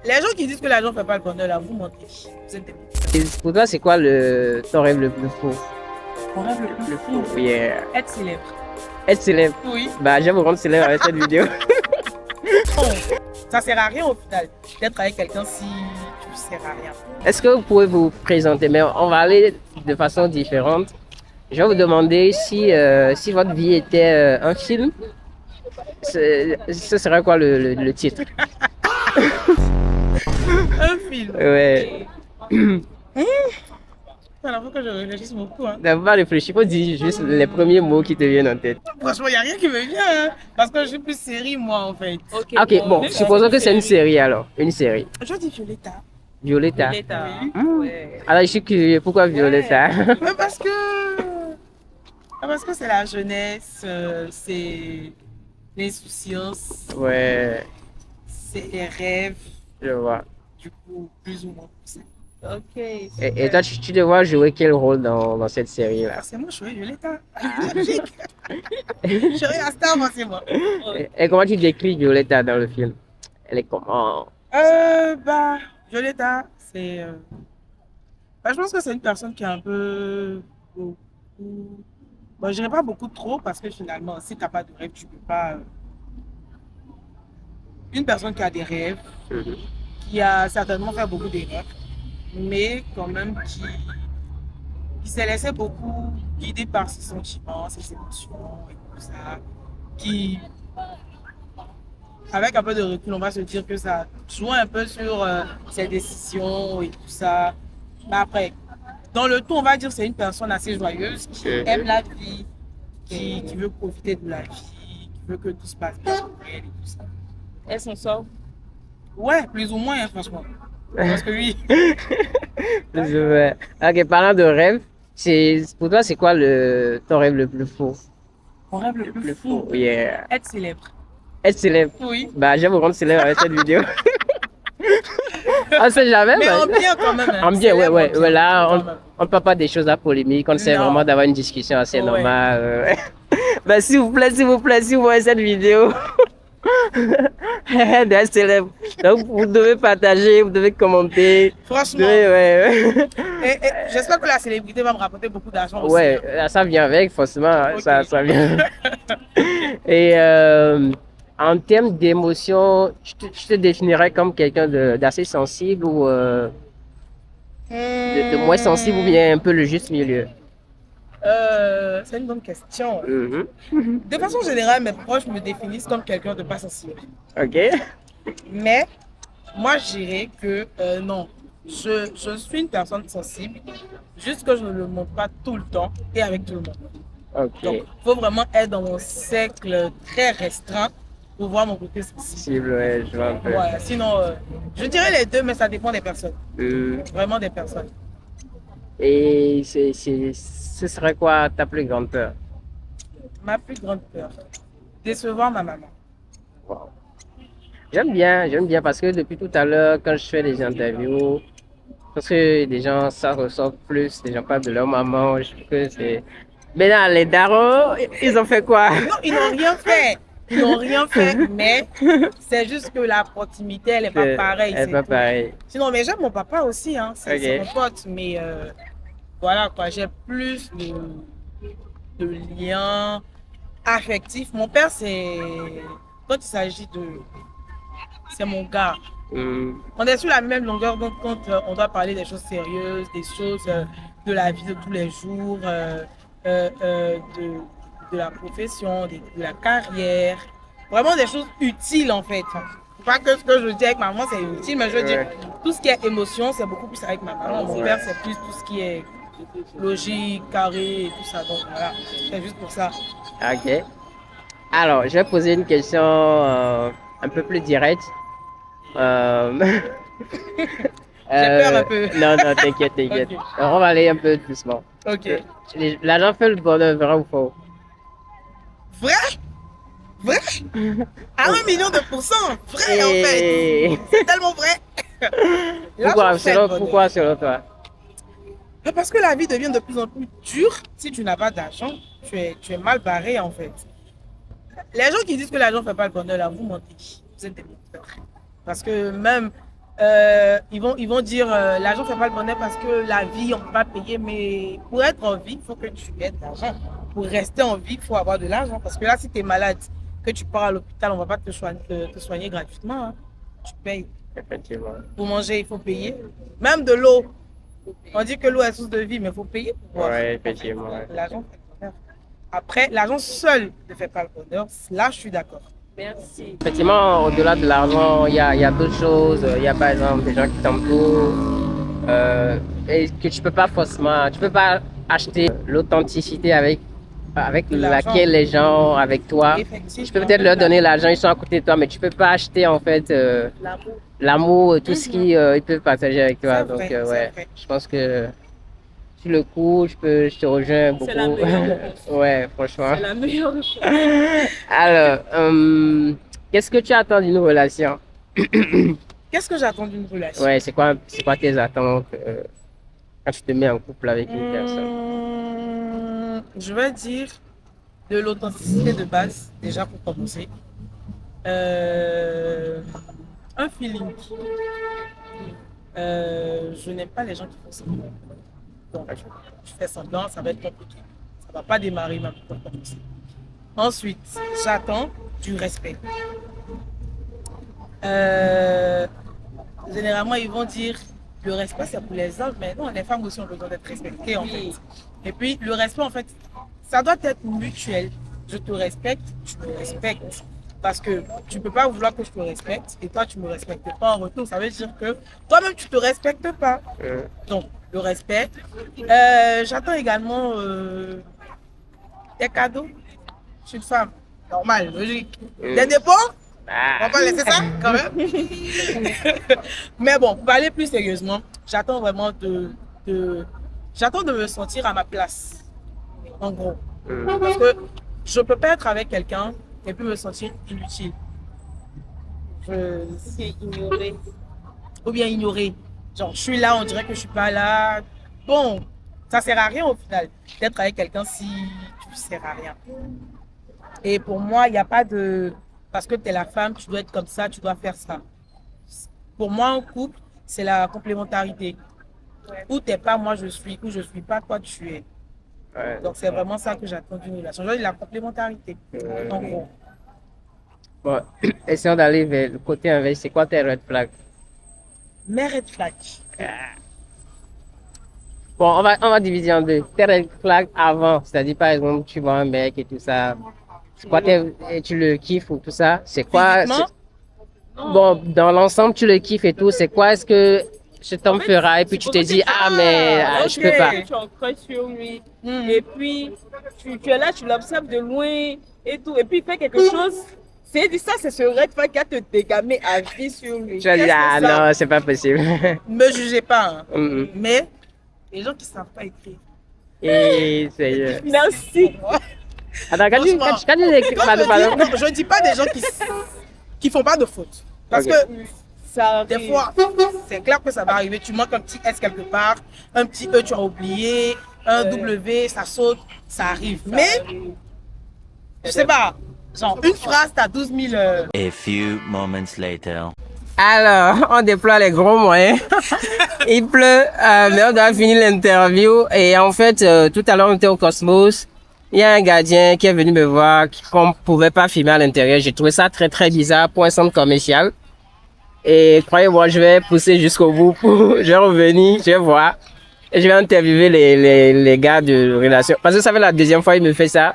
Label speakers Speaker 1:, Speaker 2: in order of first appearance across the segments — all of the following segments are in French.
Speaker 1: Les gens qui disent que l'argent ne fait pas le bonheur, là, vous mentez. Vous êtes des menteurs.
Speaker 2: Et pour toi, c'est quoi ton rêve le plus fou?
Speaker 1: Mon rêve le plus fou,
Speaker 2: Yeah.
Speaker 1: être célèbre.
Speaker 2: Être célèbre.
Speaker 1: Oui.
Speaker 2: Bah, je vais vous rendre célèbre avec cette vidéo.
Speaker 1: Non, ça sert à rien au final d'être avec quelqu'un si tu ne sers à rien.
Speaker 2: Est-ce que vous pouvez vous présenter? Mais on va aller de façon différente. Je vais vous demander si votre vie était un film, ce serait quoi le titre?
Speaker 1: Un film.
Speaker 2: Ouais.
Speaker 1: Il faut que je réfléchisse beaucoup. Hein.
Speaker 2: D'abord, pas réfléchir, faut dire juste les premiers mots qui te viennent en tête.
Speaker 1: Franchement, il n'y a rien qui me vient. Hein, parce que je suis plus série, moi, en fait.
Speaker 2: Ok, bon, supposons que c'est une série alors. Une série.
Speaker 1: Je dis Violetta.
Speaker 2: Violetta.
Speaker 1: Oui.
Speaker 2: Ouais. Alors, je suis curieux, pourquoi Violetta?
Speaker 1: Mais parce que c'est la jeunesse, c'est l'insouciance,
Speaker 2: Ouais,
Speaker 1: c'est les rêves,
Speaker 2: je vois.
Speaker 1: du coup, plus ou moins poussé. Ok.
Speaker 2: Et toi, tu te vois jouer quel rôle dans cette série-là?
Speaker 1: C'est moi, je suis Violetta. Logique. Je suis la star, moi, c'est moi.
Speaker 2: Et comment tu décris Violetta dans le film? Elle est comment?
Speaker 1: Violetta, c'est. Je pense que c'est une personne qui est un peu. Beaucoup. Bon, je dirais pas beaucoup trop parce que finalement, si tu n'as pas de rêve, tu peux pas. Une personne qui a des rêves,
Speaker 2: Mhm.
Speaker 1: qui a certainement fait beaucoup d'erreurs, mais quand même qui s'est laissé beaucoup guider par ses sentiments, ses émotions et tout ça, qui, avec un peu de recul, on va se dire que ça joue un peu sur ses décisions et tout ça. Mais après, dans le tout, on va dire que c'est une personne assez joyeuse qui aime la vie, qui veut profiter de la vie, qui veut que tout se passe bien pour elle et tout ça.
Speaker 3: Elle s'en sort.
Speaker 1: Ouais, plus ou moins, hein, franchement. Parce que oui.
Speaker 2: Ok, parlant de rêve, pour toi, c'est quoi ton rêve le plus fou?
Speaker 1: Mon rêve le plus fou,
Speaker 2: Yeah.
Speaker 1: être célèbre.
Speaker 2: Être célèbre.
Speaker 1: Oui.
Speaker 2: Bah, je vais vous rendre célèbre avec cette vidéo. On sait jamais,
Speaker 1: Mais
Speaker 2: bah.
Speaker 1: en bien quand même. Hein.
Speaker 2: En bien,
Speaker 1: Célèbre,
Speaker 2: ouais.
Speaker 1: en bien,
Speaker 2: Là,
Speaker 1: quand même.
Speaker 2: on ne parle pas des choses à polémique. On essaie
Speaker 1: Non.
Speaker 2: vraiment d'avoir une discussion assez
Speaker 1: Ouais.
Speaker 2: normale. Bah, s'il vous plaît, si vous voyez cette vidéo, d'être célèbre. Donc, vous devez partager, vous devez commenter.
Speaker 1: Franchement.
Speaker 2: Ouais.
Speaker 1: Et j'espère que la célébrité va me rapporter beaucoup d'argent aussi.
Speaker 2: Ouais,
Speaker 1: Hein.
Speaker 2: ça vient avec, forcément.
Speaker 1: Ok.
Speaker 2: Ça vient. Et en termes d'émotion, je te définirais comme quelqu'un d'assez sensible ou de moins sensible ou bien un peu le juste milieu.
Speaker 1: C'est une bonne question.
Speaker 2: Mhm.
Speaker 1: De façon générale, mes proches me définissent comme quelqu'un de pas sensible.
Speaker 2: Ok.
Speaker 1: Mais moi, je dirais que non. Je suis une personne sensible, juste que je ne le montre pas tout le temps et avec tout le monde.
Speaker 2: Ok.
Speaker 1: Donc, il faut vraiment être dans mon cercle très restreint pour voir mon côté sensible.
Speaker 2: Sensible, ouais, je vois un peu.
Speaker 1: Ouais, sinon, je dirais les deux, mais ça dépend des personnes.
Speaker 2: Mhm.
Speaker 1: Vraiment des personnes.
Speaker 2: Et ce serait quoi ta plus grande peur?
Speaker 1: Ma plus grande peur, décevoir ma maman.
Speaker 2: Wow. J'aime bien parce que depuis tout à l'heure, quand je fais des interviews, parce que des gens, ça ressort plus, des gens parlent de leur maman, je trouve que c'est... Mais là, les darons, ils ont fait quoi?
Speaker 1: Non, ils n'ont rien fait. Ils n'ont rien fait, mais c'est juste que la proximité, elle n'est pas pareille.
Speaker 2: Elle
Speaker 1: c'est
Speaker 2: est pas
Speaker 1: tout.
Speaker 2: pareil.
Speaker 1: Sinon, mais j'aime mon papa aussi, hein. C'est mon pote, mais voilà quoi, j'ai plus de liens affectifs. Mon père, quand il s'agit de... C'est mon gars.
Speaker 2: Mm.
Speaker 1: On est sur la même longueur donc quand on doit parler des choses sérieuses, des choses de la vie de tous les jours, de la profession, de la carrière. Vraiment des choses utiles en fait. Pas que ce que je dis avec maman c'est utile, mais je veux dire tout ce qui est émotion c'est beaucoup plus avec ma maman. Mon père c'est plus tout ce qui est logique, carré et tout ça. Donc voilà, c'est juste pour ça.
Speaker 2: Ok. Alors, je vais poser une question un peu plus directe. Euh,
Speaker 1: J'ai peur un peu.
Speaker 2: Non, t'inquiète.
Speaker 1: Ok.
Speaker 2: On va aller un peu doucement.
Speaker 1: Ok.
Speaker 2: L'argent fait le bonheur, vrai ou faux?
Speaker 1: Vrai? Vrai? À 1 million de pourcents? Vrai en fait. C'est tellement vrai.
Speaker 2: Pourquoi selon toi?
Speaker 1: Parce que la vie devient de plus en plus dure. Si tu n'as pas d'argent, tu es mal barré en fait. Les gens qui disent que l'argent ne fait pas le bonheur, là, vous mentez. Vous êtes des menteurs. Parce que même ils vont dire l'argent fait pas le bonheur parce que la vie, on peut pas payer. Mais pour être en vie, il faut que tu aies de l'argent. Pour rester en vie, il faut avoir de l'argent. Parce que là, si tu es malade, que tu pars à l'hôpital, on va pas te soigner gratuitement. Hein. Tu payes.
Speaker 2: Effectivement.
Speaker 1: Pour manger, il faut payer. Même de l'eau. On dit que l'eau est source de vie, mais il faut payer pour boire.
Speaker 2: Ouais, effectivement.
Speaker 1: L'argent fait le bonheur. Après, l'argent seul ne fait pas le bonheur. Là, je suis d'accord.
Speaker 3: Merci.
Speaker 2: Effectivement, au-delà de l'argent, il y a d'autres choses. Il y a par exemple des gens qui t'entourent et que tu peux pas forcément, tu peux pas acheter l'authenticité avec
Speaker 1: De l'argent.
Speaker 2: laquelle les gens, avec toi,
Speaker 1: Effectivement.
Speaker 2: tu peux peut-être leur donner l'argent, ils sont à côté de toi, mais tu peux pas acheter en fait
Speaker 3: L'amour.
Speaker 2: l'amour, tout ce qu'ils ils peuvent partager avec toi.
Speaker 1: C'est
Speaker 2: Donc
Speaker 1: vrai, c'est
Speaker 2: ouais,
Speaker 1: vrai.
Speaker 2: je pense que sur le coup, je te rejoins beaucoup.
Speaker 3: C'est la meilleure réponse.
Speaker 2: Ouais, franchement.
Speaker 3: C'est la meilleure réponse.
Speaker 2: Alors, qu'est-ce que tu attends d'une relation?
Speaker 1: Qu'est-ce que j'attends d'une relation?
Speaker 2: Ouais, c'est quoi tes attentes quand tu te mets en couple avec une personne?
Speaker 1: Je vais dire de l'authenticité de base, déjà pour commencer. Un feeling. Je n'aime pas les gens qui font semblant. Donc, je fais semblant, ça va être compliqué. Ça va pas démarrer même pour commencer. Ensuite, j'attends du respect. Généralement, ils vont dire le respect c'est pour les hommes, mais non, les femmes aussi ont besoin d'être respectées en fait. Et puis le respect en fait, ça doit être mutuel. Je te respecte, tu me respectes. Parce que tu peux pas vouloir que je te respecte et toi tu me respectes pas en retour. Ça veut dire que toi-même tu te respectes pas. Donc le respect. J'attends également des cadeaux. Je suis une femme. Normal, logique. Des dépôts. On va pas laisser ça quand même. Mais bon, pour aller plus sérieusement, j'attends vraiment j'attends de me sentir à ma place. En gros. Parce que je peux pas être avec quelqu'un et puis me sentir inutile.
Speaker 3: C'est ignoré.
Speaker 1: Ou bien ignoré. Genre, je suis là, on dirait que je suis pas là. Bon, ça sert à rien au final d'être avec quelqu'un si tu sers à rien. Et pour moi, il n'y a pas de... Parce que tu es la femme, tu dois être comme ça, tu dois faire ça. Pour moi, un couple, c'est la complémentarité. Où tu n'es pas, moi je suis. Où je ne suis pas, toi tu es.
Speaker 2: Ouais.
Speaker 1: Donc c'est vraiment ça que j'attends d'une relation. Je veux dire la complémentarité. En gros.
Speaker 2: Bon, essayons d'aller vers le côté inverse. C'est quoi tes red flags?
Speaker 1: Mais red flag.
Speaker 2: Bon, on va diviser en deux. Tes red flags avant, c'est-à-dire par exemple, tu vois un mec et tout ça. C'est quoi et tu le kiffes ou tout ça? C'est quoi?
Speaker 1: Physiquement?
Speaker 2: Bon, dans l'ensemble, tu le kiffes et tout. C'est quoi? Est-ce que cet homme fera? Et puis tu te dis, ah, mais
Speaker 1: Ah,
Speaker 2: je peux pas.
Speaker 3: Tu en creuses sur lui. Et puis, tu es là, tu l'observes de loin et tout. Et puis, il fait quelque chose. C'est dit ça, c'est ce red flag qui a te dégamé à vie sur lui.
Speaker 2: Tu vas dire, ah
Speaker 1: Qu'est-ce que ça?
Speaker 2: non, c'est pas possible.
Speaker 1: Me jugez pas. Hein.
Speaker 2: Mhm.
Speaker 1: Mais les gens qui ne savent pas écrire.
Speaker 2: Et c'est.
Speaker 3: Merci.
Speaker 2: Attends, quand tu écris, pardon.
Speaker 1: Non, je ne dis pas des gens qui font pas de fautes. Parce
Speaker 2: Ok.
Speaker 1: que
Speaker 3: Ça
Speaker 1: des
Speaker 3: arrive.
Speaker 1: fois, c'est clair que ça va arriver. Tu manques un petit S quelque part, un petit E, tu as oublié, un W, ça saute, ça arrive. Mais, je sais pas, genre une phrase, tu as 12 000.
Speaker 4: A few moments later.
Speaker 2: Alors, on déploie les gros moyens. Il pleut, mais on doit finir l'interview. Et en fait, tout à l'heure, on était au Cosmos. Il y a un gardien qui est venu me voir, qu'on ne pouvait pas filmer à l'intérieur. J'ai trouvé ça très, très bizarre pour un centre commercial. Et croyez-moi, je vais pousser jusqu'au bout. Je vais revenir, je vais voir. Et je vais interviewer les gars de relation. Parce que ça fait la deuxième fois qu'il me fait ça.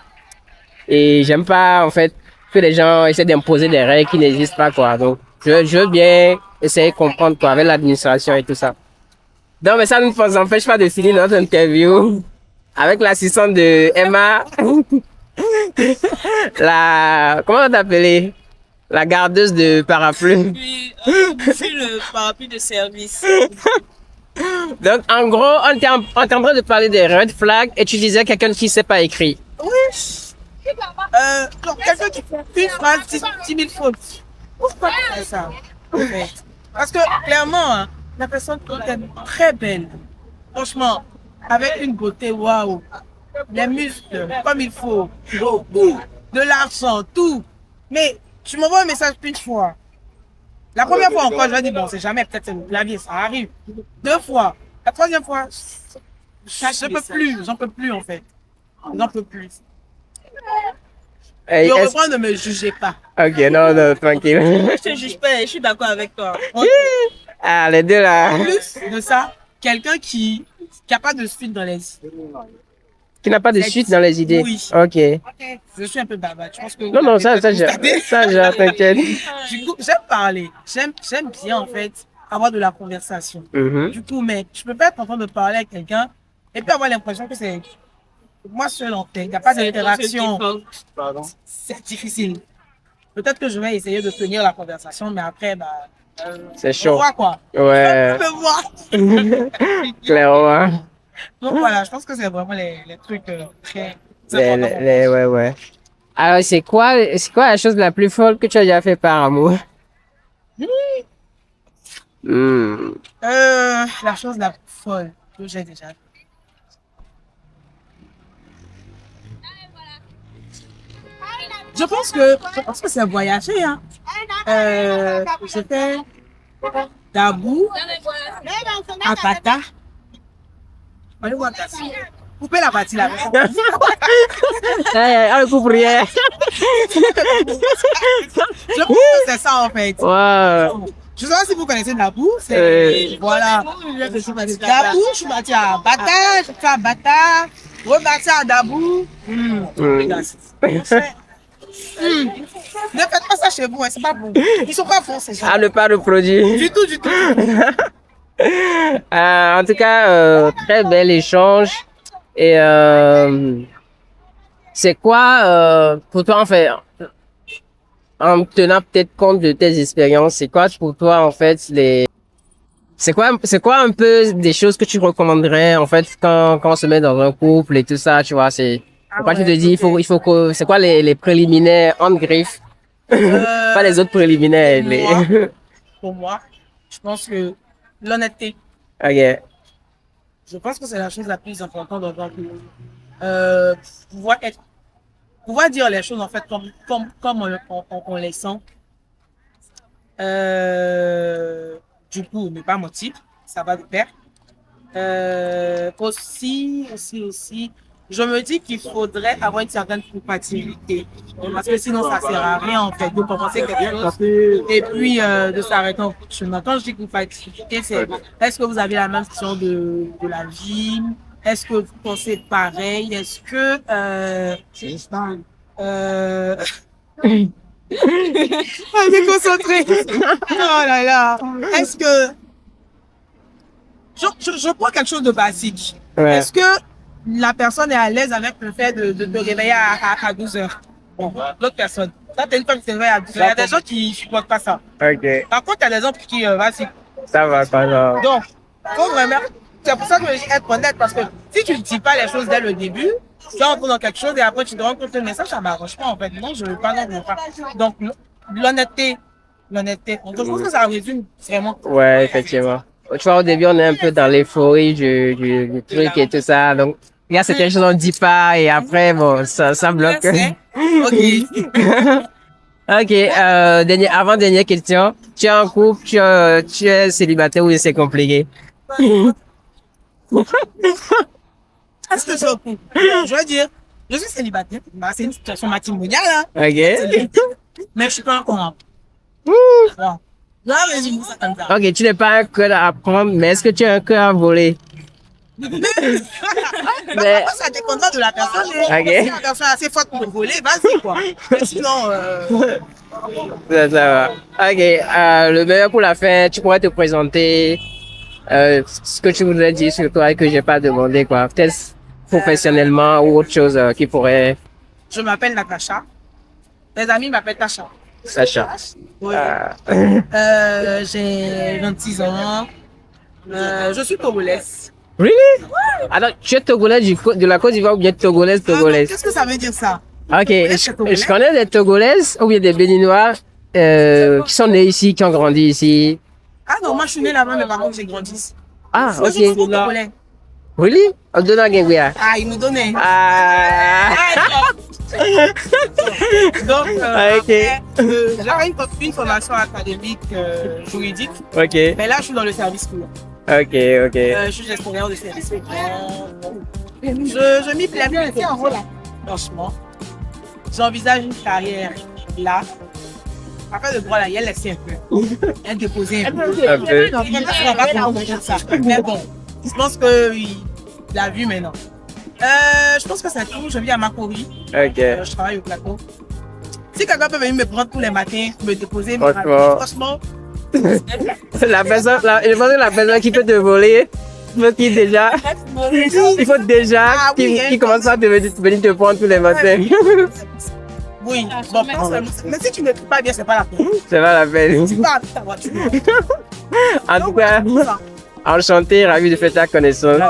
Speaker 2: Et j'aime pas, en fait, que les gens essaient d'imposer des règles qui n'existent pas, quoi. Donc, je veux bien essayer de comprendre, quoi, avec l'administration et tout ça. Non, mais ça ne nous empêche pas de finir notre interview avec l'assistante de Emma. Comment on t'appelait? La gardeuse de parapluie.
Speaker 3: Puis, c'est le parapluie de service.
Speaker 2: Donc, en gros, on était en train de parler des red flags et tu disais quelqu'un qui ne sait pas écrire.
Speaker 1: Oui. Donc, quelqu'un qui fait une phrase, 10 000 fautes. Pourquoi tu fais ça? En fait. Parce que clairement, hein, la personne peut être très belle. Franchement, avec une beauté, waouh. Les muscles, comme il faut. Beaucoup. De l'argent, tout. Mais tu m'envoies un message une fois. La première fois encore, je vais dire, bon, c'est jamais, peut-être c'est le clavier, ça arrive. 2 fois. La troisième fois, je peux plus, j'en peux plus en fait. J'en peux plus.
Speaker 2: Hey,
Speaker 1: Je reprends, ne me jugez pas.
Speaker 2: Ok, non, non, tranquille.
Speaker 3: Je te juge pas, je suis d'accord avec toi.
Speaker 2: Ah, les deux là.
Speaker 1: En plus de ça, quelqu'un qui n'a pas de suite dans les idées.
Speaker 2: Qui n'a pas de suite dans les idées.
Speaker 1: Oui.
Speaker 2: Ok.
Speaker 1: Je suis un peu bavard. Je pense que
Speaker 2: Non, non, ça, t'inquiète.
Speaker 1: Du coup, j'aime parler. J'aime bien, en fait, avoir de la conversation.
Speaker 2: Mhm.
Speaker 1: Du coup, mais je peux pas être en train de parler avec quelqu'un et puis avoir l'impression que c'est moi seul en tête. Il n'y a pas d'interaction. C'est difficile. Peut-être que je vais essayer de tenir la conversation, mais après, bah,
Speaker 2: C'est
Speaker 1: on
Speaker 2: chaud.
Speaker 1: voit quoi.
Speaker 2: Ouais.
Speaker 1: On peut voir.
Speaker 2: Clairement.
Speaker 1: Donc voilà, je pense que c'est vraiment les trucs très importants.
Speaker 2: Ouais, ouais. Alors, c'est quoi la chose la plus folle que tu as déjà fait par amour? Hmm.
Speaker 1: La chose la plus folle que j'ai déjà faite. Je pense que c'est voyager. Hein. J'ai fait Dabou à Bata. Allez voir ça. Coupez la partie là.
Speaker 2: Hey, le coup pour rien.
Speaker 1: Je pense que c'est ça en fait.
Speaker 2: Wow.
Speaker 1: Je ne sais pas si vous connaissez Dabou. C'est voilà. Dabou, je suis partie à Bata, je suis à Bata, reparti à Dabou. Ne faites pas ça chez vous, hein, c'est pas bon. Ils sont pas bons ces gens.
Speaker 2: À ne pas reproduire.
Speaker 1: Du tout, du tout.
Speaker 2: En tout cas, très bel échange. Et c'est quoi pour toi en fait, en tenant peut-être compte de tes expériences, c'est quoi pour toi en fait c'est quoi un peu des choses que tu recommanderais en fait quand on se met dans un couple et tout ça, tu vois, c'est pourquoi tu te dis il faut que c'est quoi les préliminaires entre griffes, pas les autres préliminaires.
Speaker 1: Pour moi, je pense que l'honnêteté.
Speaker 2: Ok.
Speaker 1: Je pense que c'est la chose la plus importante dans un couple. Pouvoir dire les choses en fait comme on les sent. Du coup, ne pas mentir, ça va de pair. Aussi, je me dis qu'il faudrait avoir une certaine compatibilité. Parce que sinon, ça sert à rien en fait de commencer quelque chose et puis de s'arrêter en chemin. Quand je dis compatibilité, c'est est-ce que vous avez la même vision de la vie? Est-ce que vous pensez pareil? Est-ce que elle est concentrée. Oh là là. Est-ce que je prends quelque chose de basique.
Speaker 2: Ouais.
Speaker 1: Est-ce que la personne est à l'aise avec le fait de te réveiller à 12 heures? Bon, l'autre personne. Là, t'as une femme qui se réveille à 12 heures. Il y a des gens qui ne supportent pas ça.
Speaker 2: Ok.
Speaker 1: Par contre, il y a des gens qui, vas-y.
Speaker 2: Ça va pas non.
Speaker 1: Donc, faut vraiment. C'est pour ça que je dis être honnête parce que si tu ne dis pas les choses dès le début, tu vas entrer dans quelque chose et après tu te rends compte que le message, ça ne m'arrange pas en fait. Non, je ne veux pas, non, je ne veux pas. Donc, l'honnêteté. Donc, je pense que ça résume vraiment.
Speaker 2: Ouais, effectivement. Tu vois, au début, on est un peu dans l'euphorie du truc et tout ça. Donc, il y a certaines choses, on ne dit pas et après, bon, ça bloque.
Speaker 1: Ok.
Speaker 2: Ok, avant-dernière question. Tu es en couple, tu es célibataire ou c'est compliqué?
Speaker 1: Est-ce que c'est ok? Je veux dire, je suis célibataire. Bah, c'est une situation matrimoniale, hein.
Speaker 2: Ok.
Speaker 1: Mais je suis pas encore en couple. Bon. Là, mais je dis ça comme ça.
Speaker 2: Ok, tu n'es pas un cœur à prendre, mais est-ce que tu as un cœur à voler?
Speaker 1: Mais ça dépendra de la personne. Hein.
Speaker 2: Ok.
Speaker 1: Si la personne est assez forte pour voler, vas-y, quoi. Mais sinon,
Speaker 2: Ça va. Ok, le meilleur pour la fin, tu pourrais te présenter ce que tu voudrais dire sur toi et que j'ai pas demandé, quoi. Peut-être professionnellement ou autre chose qui pourrait...
Speaker 1: Je m'appelle Natacha. Mes amis m'appellent Tacha.
Speaker 2: Sacha.
Speaker 1: Ouais. J'ai 26 ans. Je suis togolaise.
Speaker 2: Really? Alors, tu es togolaise de la Côte d'Ivoire ou bien togolaise?
Speaker 1: Qu'est-ce que ça veut dire ça?
Speaker 2: Ok, je connais des togolaises ou bien des béninois qui sont nés ici, qui ont grandi ici.
Speaker 1: Ah non, moi je suis née là-bas, mais par contre j'ai grandi ici.
Speaker 2: Ah,
Speaker 1: Je suis
Speaker 2: ok.
Speaker 1: togolais.
Speaker 2: Really? On donne à Guinguia.
Speaker 1: Ah, ils nous donnaient.
Speaker 2: Ah.
Speaker 1: Donc,
Speaker 2: Ah, ok.
Speaker 1: après, j'avais une formation académique juridique.
Speaker 2: Ok,
Speaker 1: Mais là, je suis dans le service client.
Speaker 2: ok.
Speaker 1: Je suis gestionnaire de service client. Je m'y plais bien. Franchement, j'envisage une carrière là. Après le droit là, elle laisse un peu. Elle déposait un peu.
Speaker 2: Un peu.
Speaker 1: Donc, elle ne sera pas contente de ça. Mais bon, je pense qu'il l'a vu maintenant. Je pense que c'est tout. Je vis à Makori.
Speaker 2: Ok.
Speaker 1: Je travaille au plateau. Si quelqu'un peut venir me prendre tous les matins, me déposer, me
Speaker 2: Franchement.
Speaker 1: ramener, franchement,
Speaker 2: La personne, je pense que la personne qui peut te voler, il faut qu'il déjà, il faut déjà
Speaker 1: Ah oui,
Speaker 2: qu'il
Speaker 1: hein.
Speaker 2: commence à venir te prendre tous les matins.
Speaker 1: oui. Bon, mais si tu ne fais pas bien, c'est pas la peine.
Speaker 2: C'est pas la peine.
Speaker 1: Tu pars avec ta voiture.
Speaker 2: En tout cas, enchanté, ravi de faire ta connaissance.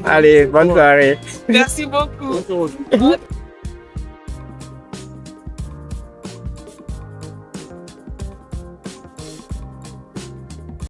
Speaker 2: Allez, bonne soirée.
Speaker 1: Merci beaucoup.